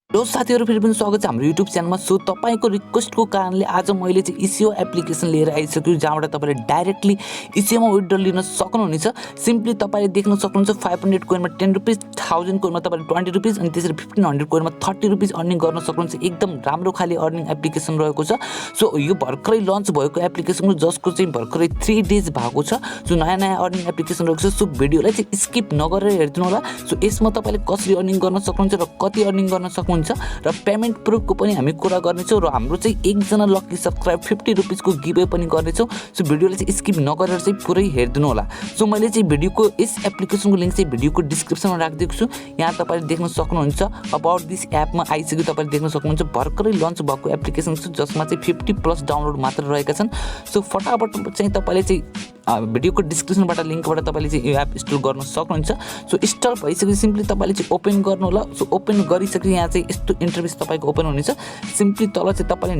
Hello साथीहरु, फेरि पनि स्वागत छ हाम्रो युट्युब च्यानलमा। सो तपाईको रिक्वेस्टको कारणले आज मैले चाहिँ इसेवा एप्लिकेसन लिएर आइसक्यो, जहाँबाट तपाईले डाइरेक्टली इसेवामा विथड्रल लिन सक्नुहुनेछ। सिम्पली तपाईले देख्न सक्नुहुन्छ 500 कोइनमा 10 रुपैयाँ, 1000 कोइनमा तपाईले 20 रुपैयाँ अनि त्यसरी 1500 कोइनमा 30 रुपैयाँ अर्निङ गर्न सक्नुहुन्छ। एकदम राम्रो खाले अर्निङ एप्लिकेसन रहेको छ। सो यो भर्खरै लन्च भएको एप्लिकेसन हो, जसको चाहिँ भर्खरै 3 डेज भएको छ। सो नयाँ अर्निङ एप्लिकेसन रहेको छ। सो भिडियोलाई चाहिँ स्किप नगरेर हेर्दिनु होला। सो यसमा तपाईले कसरी अर्निङ गर्न सक्नुहुन्छ र कति अर्निङ गर्न सक्नुहुन्छ र पेमेन्ट प्रुफको पनि हामी कुरा गर्नेछौँ र हाम्रो चाहिँ एकजना लकी सब्सक्राइब 50 रुपैयाँको गिभअवे पनि गर्नेछौँ। सो भिडियोलाई चाहिँ स्किप नगरेर चाहिँ पुरै हेर्दिनु होला। सो मैले चाहिँ भिडियोको यस एप्लिकेसनको लिङ्क चाहिँ भिडियोको डिस्क्रिप्सनमा राखिदिएको छु। यहाँ तपाईले देख्न सक्नुहुन्छ अबाउट दिस एपमा आइसक्यो। तपाईले देख्न सक्नुहुन्छ भर्खरै लन्च भएको एप्लिकेसन छ, जसमा चाहिँ 50+ डाउनलोड मात्र रहेका छन्। सो फटाफट चाहिँ तपाईले चाहिँ भिडियोको डिस्क्रिप्सनबाट लिङ्कबाट तपाईले चाहिँ यो एप इन्स्टल गर्न सक्नुहुन्छ। सो इन्स्टल भइसकेपछि सिम्पली तपाईले चाहिँ ओपन गर्नु होला। सो ओपन गरिसकेपछि यहाँ चाहिँ यस्तो इन्टरफेस तपाईको ओपन हुनेछ। सिम्पली तल चाहिँ तपाईले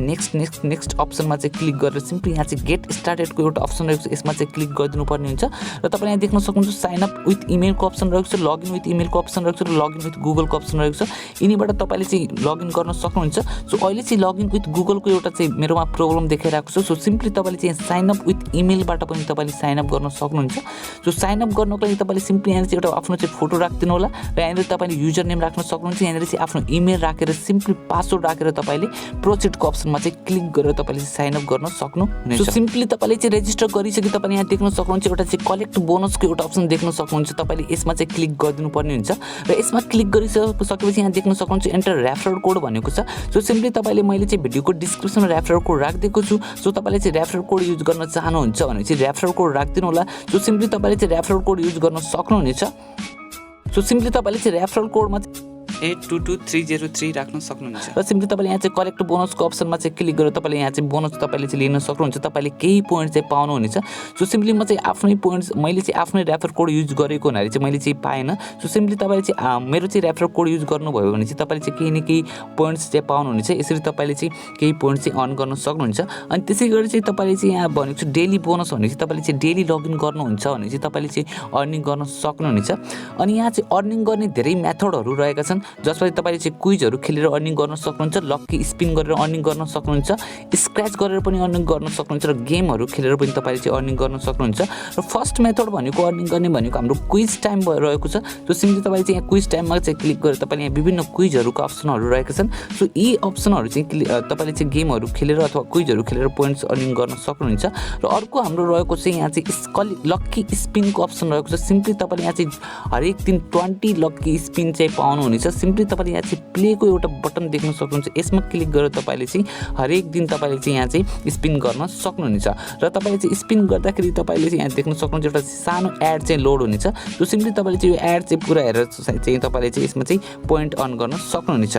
नेक्स्ट अप्सनमा चाहिँ क्लिक गरेर सिम्पली यहाँ चाहिँ गेट स्टार्टेडको एउटा अप्सन रहेको छ, यसमा चाहिँ क्लिक गरिदिनु पर्ने हुन्छ। र तपाईले यहाँ देख्न सक्नुहुन्छ साइन अप विथ इमेलको अप्सन रहेको छ, लगइन विथ इमेलको अप्सन रहेको छ र लगइन विथ गुगलको अप्सन रहेको छ। यिनीबाट तपाईले चाहिँ लगइन गर्न सक्नुहुन्छ। सो अहिले चाहिँ लगइन विथ गुगलको एउटा चाहिँ मेरोमा प्रब्लम देखाइरहेको छ। सो सिम्पली तपाईले चाहिँ साइन अप विथ इमेलबाट पनि तपाईले साइन अप गर्न सक्नुहुन्छ। सो साइन अप गर्नको लागि तपाईले सिम्पली यहाँ चाहिँ एउटा आफ्नो चाहिँ फोटो राख्दिनु होला र यहाँनिर तपाईले युजर नेम राख्न सक्नुहुन्छ। यहाँनिर चाहिँ आफ्नो इमेल राखेर सिम्पली पासवर्ड राखेर तपाईले प्रोसिडको अप्सनमा चाहिँ क्लिक गरेर तपाईले साइन अप गर्न सक्नुहुनेछ। सो सिम्पली तपाईले चाहिँ रेजिस्टर गरिसके तपाईले यहाँ देख्न सक्नुहुन्छ एउटा चाहिँ कलेक्ट बोनसको एउटा अप्सन देख्न सक्नुहुन्छ। तपाईले यसमा चाहिँ क्लिक गरिदिनु पर्ने हुन्छ र यसमा क्लिक गरिसकेपछि यहाँ देख्न सक्नुहुन्छ एन्टर रेफरल कोड भनेको छ। सो सिम्पली तपाईले मैले चाहिँ भिडियोको डिस्क्रिप्सनमा रेफरल कोड राखिदिएको छु। सो तपाईले चाहिँ रेफरल कोड युज गर्न चाहनुहुन्छ भने चाहिँ रेफरल कोड राखिदिनु होला। सो सिम्पली तपाईले चाहिँ रेफरल कोड युज गर्न सक्नुहुनेछ। सो सिम्पली तपाईले चाहिँ रेफरल कोडमा 822303 राख्न सक्नुहुन्छ र सिम्पली तपाईले यहाँ चाहिँ कलेक्ट बोनसको अप्सनमा चाहिँ क्लिक गरेर तपाईले यहाँ चाहिँ बोनस तपाईले चाहिँ लिन सक्नुहुन्छ। तपाईले केही पोइन्ट चाहिँ पाउनुहुनेछ। सो सिम्पली म चाहिँ आफ्नै पोइन्ट्स मैले चाहिँ आफ्नै रेफर कोड युज गरेको हुनाले चाहिँ मैले चाहिँ पाएन। सो सिम्पली तपाईले चाहिँ मेरो चाहिँ रेफर कोड युज गर्नुभयो भने चाहिँ तपाईले चाहिँ केही न केही पोइन्ट्स चाहिँ पाउनुहुनेछ। यसरी तपाईले चाहिँ केही पोइन्ट्स चाहिँ अर्न गर्न सक्नुहुन्छ। अनि त्यसै गरी चाहिँ तपाईले चाहिँ यहाँ भनेको छ डेली बोनस भने चाहिँ तपाईले चाहिँ डेली लगइन गर्नुहुन्छ भने चाहिँ तपाईले चाहिँ अर्निङ गर्न सक्नुहुनेछ। अनि यहाँ चाहिँ अर्निङ गर्ने धेरै मेथडहरू रहेका छन्, जसमा तपाईले चाहिँ क्विजहरू खेलेर अर्निङ गर्न सक्नुहुन्छ, लकी स्पिन गरेर अर्निङ गर्न सक्नुहुन्छ, स्क्रैच गरेर पनि अर्निङ गर्न सक्नुहुन्छ र गेमहरू खेलेर पनि तपाईले चाहिँ अर्निङ गर्न सक्नुहुन्छ। र फर्स्ट मेथड भनेको अर्निङ गर्ने भनेको हाम्रो क्विज टाइम रहेको छ। सो सिम्पली तपाईले चाहिँ यहाँ क्विज टाइममा चाहिँ क्लिक गरेर तपाईले यहाँ विभिन्न क्विजहरूको अप्सनहरू रहेका छन्। सो यी अप्सनहरू चाहिँ तपाईले चाहिँ गेमहरू खेलेर अथवा क्विजहरू खेलेर पोइन्ट्स अर्निङ गर्न सक्नुहुन्छ। र अर्को हाम्रो रहेको चाहिँ यहाँ चाहिँ लकी स्पिनको अप्सन रहेको छ। सिम्पली तपाईले यहाँ चाहिँ हरेक दिन 20 लकी स्पिन चाहिँ पाउनुहुनेछ। सिम्पली तपाईले यहाँ चाहिँ प्लेको एउटा बटन देख्न सक्नुहुन्छ, यसमा क्लिक गरेर तपाईले चाहिँ हरेक दिन तपाईले चाहिँ यहाँ चाहिँ स्पिन गर्न सक्नुहुनेछ। र तपाईले चाहिँ स्पिन गर्दाखेरि तपाईले चाहिँ यहाँ देख्न सक्नुहुन्छ एउटा सानो एड चाहिँ लोड हुनेछ। सो सिम्पली तपाईले चाहिँ यो एड चाहिँ पुरा हेरेर चाहिँ तपाईले चाहिँ यसमा चाहिँ पोइन्ट अर्न गर्न सक्नुहुनेछ।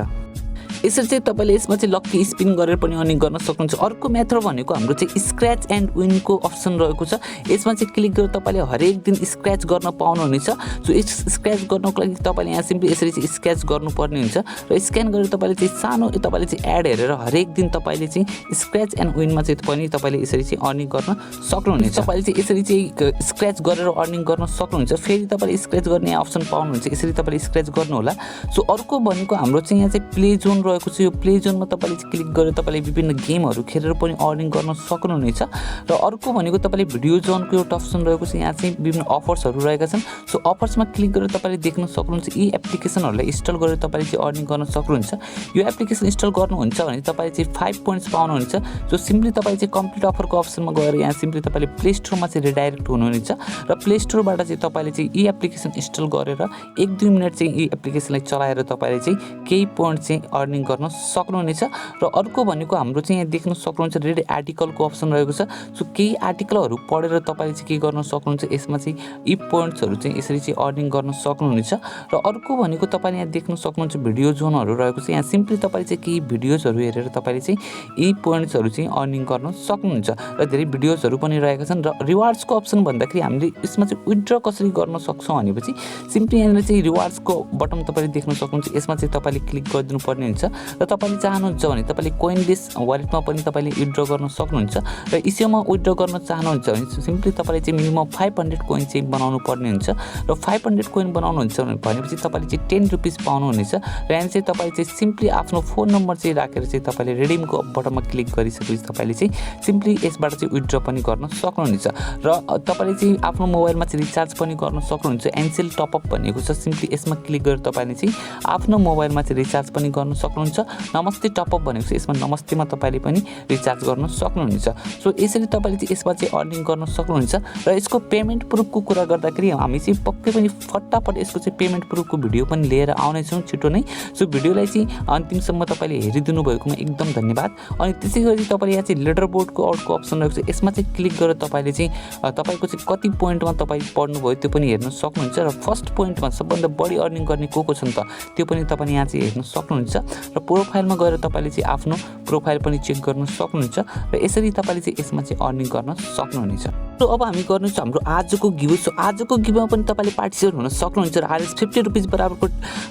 यसरी चाहिँ तपाईले यसमा चाहिँ लकी स्पिन गरेर पनि अर्निङ गर्न सक्नुहुन्छ। अर्को मेथड भनेको हाम्रो चाहिँ स्क्रैच एन्ड विनको अप्सन रहेको छ। यसमा चाहिँ क्लिक गरेर तपाईले हरेक दिन स्क्रैच गर्न पाउनुहुनेछ। सो स्क्रैच गर्नको लागि तपाईले यहाँ सिम्पली यसरी चाहिँ स्क्रैच गर्नुपर्ने हुन्छ र स्क्यान गरेर तपाईले चाहिँ सानो तपाईले चाहिँ एड हेरेर हरेक दिन तपाईले चाहिँ स्क्रैच एन्ड विनमा चाहिँ पनि तपाईले यसरी चाहिँ अर्निङ गर्न सक्नुहुनेछ। तपाईले चाहिँ यसरी चाहिँ स्क्रैच गरेर अर्निङ गर्न सक्नुहुन्छ। फेरि तपाईले स्क्रैच गर्ने अप्सन पाउनुहुन्छ, यसरी तपाईले स्क्रैच गर्नु होला। सो अर्को भनेको हाम्रो चाहिँ यहाँ चाहिँ प्ले जोन रहेको छ। यो प्ले जोनमा तपाईले क्लिक गरेर तपाईले विभिन्न गेमहरू खेलेर पनि अर्निङ गर्न सक्नुहुनेछ। र अर्को भनेको तपाईले भिडियो जोनको एउटा अप्सन रहेको छ। यहाँ चाहिँ विभिन्न अफर्सहरू रहेका छन्। सो अफर्समा क्लिक गरेर तपाईले देख्न सक्नुहुन्छ यी एप्लिकेसनहरूलाई इन्स्टल गरेर तपाईले चाहिँ अर्निङ गर्न सक्नुहुन्छ। यो एप्लिकेसन इन्स्टल गर्नुहुन्छ भने तपाईले चाहिँ 5 पोइन्ट्स पाउनुहुन्छ। सो सिम्पली तपाईले चाहिँ कम्प्लिट अफरको अप्सनमा गएर यहाँ सिम्पली तपाईले प्ले स्टोरमा चाहिँ रिडाइरेक्ट हुनुहुनेछ र प्ले स्टोरबाट चाहिँ तपाईले चाहिँ यी एप्लिकेसन इन्स्टल गरेर 1-2 मिनट चाहिँ यी एप्लिकेसनलाई चलाएर तपाईले चाहिँ केही पोइन्ट चाहिँ अर्निङ गर्न सक्नुहुनेछ। र अर्को भनेको हाम्रो चाहिँ यहाँ देख्न सक्नुहुन्छ रिड आर्टिकलको अप्सन रहेको छ। सो केही आर्टिकलहरू पढेर तपाईले चाहिँ के गर्न सक्नुहुन्छ, यसमा चाहिँ यी पोइन्ट्सहरू चाहिँ यसरी चाहिँ अर्निङ गर्न सक्नुहुनेछ। र अर्को भनेको तपाईले यहाँ देख्न सक्नुहुन्छ भिडियो जोनहरू रहेको छ। यहाँ सिम्पली तपाईले चाहिँ केही भिडियोजहरू हेरेर तपाईले चाहिँ यी पोइन्ट्सहरू चाहिँ अर्निङ गर्न सक्नुहुन्छ। र धेरै भिडियोजहरू पनि रहेका छन्। र रिवार्ड्सको अप्सन भन्दाखेरि हामीले यसमा चाहिँ विथड्र कसरी गर्न सक्छौँ भनेपछि सिम्पली यहाँनिर चाहिँ रिवार्ड्सको बटन तपाईले देख्न सक्नुहुन्छ, यसमा चाहिँ तपाईले क्लिक गरिदिनु पर्ने हुन्छ। र तपाईँले चाहनुहुन्छ भने तपाईँले कोइनबेस वालेटमा पनि तपाईँले विथड्र गर्न सक्नुहुन्छ र इसियोमा विथड्र गर्न चाहनुहुन्छ भने सिम्पली तपाईँले चाहिँ मिनिमम 500 कोइन चाहिँ बनाउनु पर्ने हुन्छ र 500 कोइन बनाउनुहुन्छ भनेपछि तपाईँले चाहिँ 10 रुपिस पाउनुहुनेछ र यहाँ चाहिँ तपाईँले चाहिँ सिम्पली आफ्नो फोन नम्बर चाहिँ राखेर चाहिँ तपाईँले रिडिमको बटनमा क्लिक गरिसकेपछि तपाईँले चाहिँ सिम्पली यसबाट चाहिँ विथड्र पनि गर्न सक्नुहुनेछ र तपाईँले चाहिँ आफ्नो मोबाइलमा चाहिँ रिचार्ज पनि गर्न सक्नुहुन्छ ncell टपअप भनेको छ सिम्पली यसमा क्लिक गरेर तपाईँले चाहिँ आफ्नो मोबाइलमा चाहिँ रिचार्ज पनि गर्न सक्नुहुन्छ नमस्ते टपअप भनेको छ यसमा नमस्तेमा तपाईँले पनि रिचार्ज गर्न सक्नुहुनेछ सो यसरी तपाईँले चाहिँ यसमा चाहिँ अर्निङ गर्न सक्नुहुन्छ र यसको पेमेन्ट प्रुफको कुरा गर्दाखेरि हामी चाहिँ पक्कै पनि फटाफट यसको चाहिँ पेमेन्ट प्रुफको भिडियो पनि लिएर आउनेछौँ छिटो नै सो भिडियोलाई चाहिँ अन्तिमसम्म तपाईँले हेरिदिनु भएकोमा एकदम धन्यवाद अनि त्यसै गरी तपाईँले यहाँ चाहिँ लेडर बोर्डको अर्को अप्सन रहेको छ यसमा चाहिँ क्लिक गरेर तपाईँले चाहिँ तपाईँको चाहिँ कति पोइन्टमा तपाईँ पढ्नुभयो त्यो पनि हेर्न सक्नुहुन्छ र फर्स्ट पोइन्टमा सबभन्दा बढी अर्निङ गर्ने को छन् त त्यो पनि तपाईँले यहाँ चाहिँ हेर्न सक्नुहुन्छ र प्रोफाइलमा गएर तपाईँले चाहिँ आफ्नो प्रोफाइल पनि चेक गर्न सक्नुहुन्छ र यसरी तपाईँले चाहिँ यसमा चाहिँ अर्निङ गर्न सक्नुहुनेछ र अब हामी गर्नेछ हाम्रो आजको गिभ सो आजको गिभमा पनि तपाईँले पार्टिसिपेट हुन सक्नुहुन्छ र RS 50 रुपिस बराबरको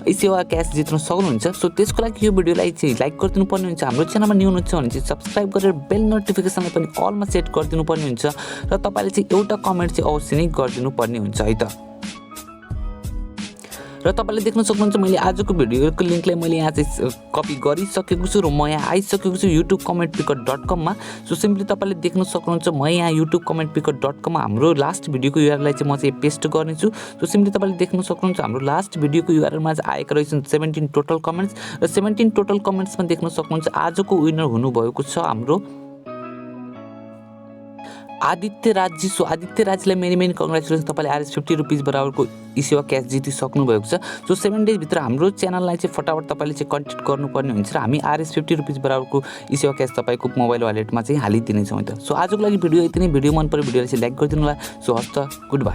इसेवा क्यास जित्न सक्नुहुन्छ सो त्यसको लागि यो भिडियोलाई चाहिँ लाइक गरिदिनु पर्ने हुन्छ हाम्रो च्यानलमा न्यू हुनुहुन्छ भने चाहिँ सब्सक्राइब गरेर बेल नोटिफिकेसनलाई पनि अलमा सेट गरिदिनु पर्ने हुन्छ र तपाईँले चाहिँ एउटा कमेन्ट चाहिँ अवश्य नै गरिदिनु पर्ने हुन्छ है त र तपाईँले देख्न सक्नुहुन्छ मैले आजको भिडियोको लिङ्कलाई मैले यहाँ चाहिँ कपी गरिसकेको छु र म यहाँ आइसकेको छु youtube.commentpicker.com मा सो सिम्पली तपाईँले देख्न सक्नुहुन्छ म यहाँ youtube.commentpicker.com मा हाम्रो लास्ट भिडियोको युआरएललाई चाहिँ म चाहिँ पेस्ट गर्नेछु सो सिम्पली तपाईँले देख्न सक्नुहुन्छ हाम्रो लास्ट भिडियोको युआरएलमा चाहिँ आएका रहेछन् 17 टोटल कमेन्ट्स र 17 टोटल कमेन्ट्समा देख्न सक्नुहुन्छ आजको विनर हुनुभएको छ हाम्रो आदित्य राजी सो आदित्य राजीलाई मेनी मेनी कङ्ग्रेचुलेसन तपाईँले RS 50 रुपिस बराबरको इसेवा क्यास जितिसक्नु भएको छ सो 7 डेजभित्र हाम्रो च्यानललाई चाहिँ फटाफट तपाईँले चाहिँ कन्ट्याक्ट गर्नुपर्ने हुन्छ र हामी RS 50 रुपिस बराबरको इसेवा क्यास तपाईँको मोबाइल वालेटमा चाहिँ हालिदिनेछौँ त सो आजको लागि भिडियो यति नै भिडियो मन पऱ्यो भिडियोलाई चाहिँ लाइक गरिदिनु होला सो हस्त गुड बाई